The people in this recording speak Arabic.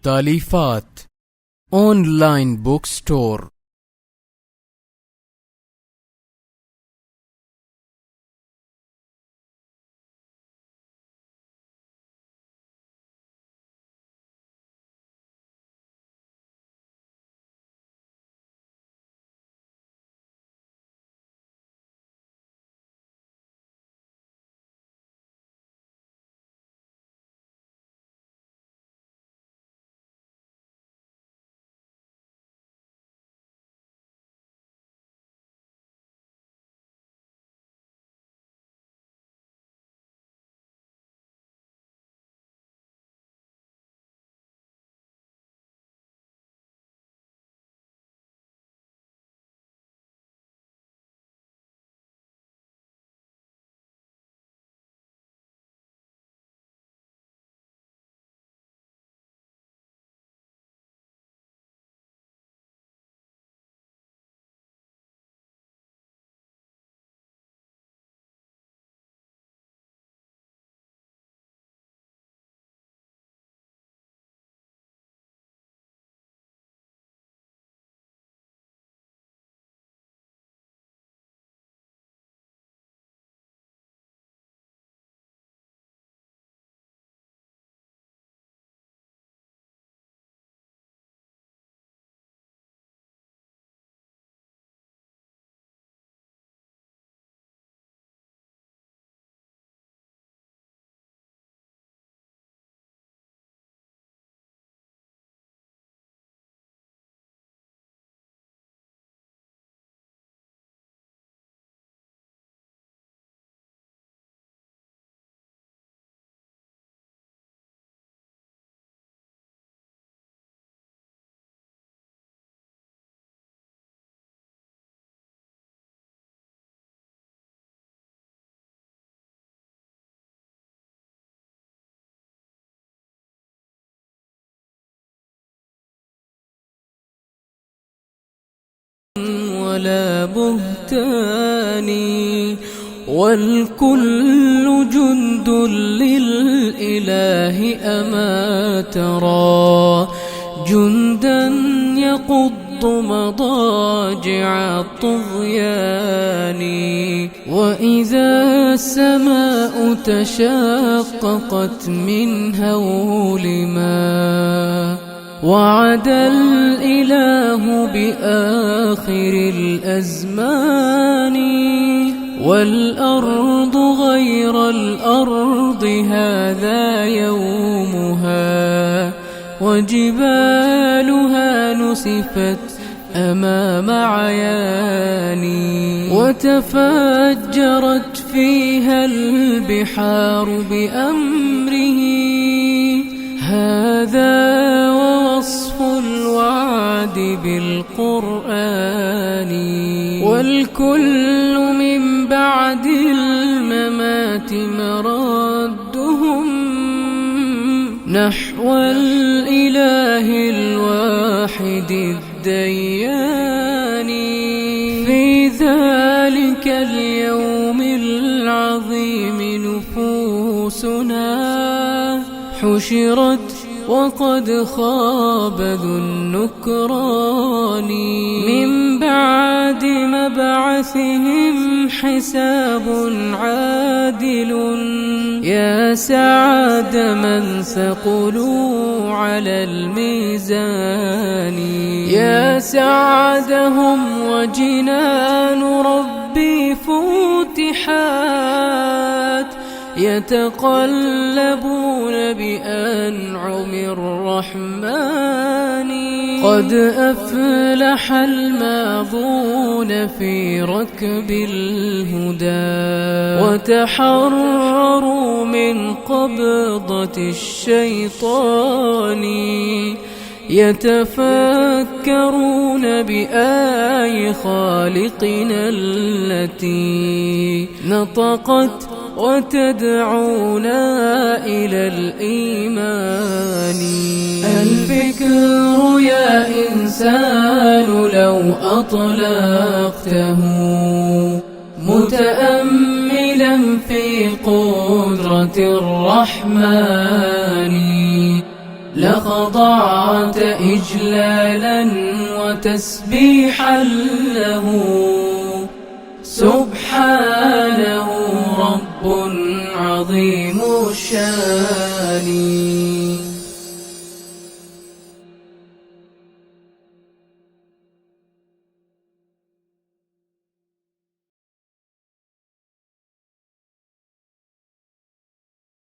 تأليفات أونلاين بوك ستور. ولا بهتان، والكل جند للإله أما ترى جندا يقض مضاجع الطغيان. وإذا السماء تشققت من هول ما وعد الإله بآخر الأزمان. والأرض غير الأرض هذا يومها، وجبالها نسفت أمام عياني، وتفجرت فيها البحار بأمره. هذا ووصف الوعد بالقرآن. والكل من بعد الممات مردهم نحو الإله الواحد الديان. في ذلك اليوم العظيم نفوسنا حشرت وقد خاب ذو النكران. من بعد مبعثهم حساب عادل، يا سعد من ثقلوا على الميزان. يا سعدهم وجنان ربي فتحات، يتقلبون بأنعم الرحمن. قد أفلح الماضون في ركب الهدى، وتحرروا من قبضة الشيطان. يتفكرون بآي خالقنا التي نطقت وتدعونا إلى الإيمان. الفكر يا إنسان لو أطلقته متأملا في قدرة الرحمن، لخضعت إجلالا وتسبيحا له. سبحانه رب عظيم الشان.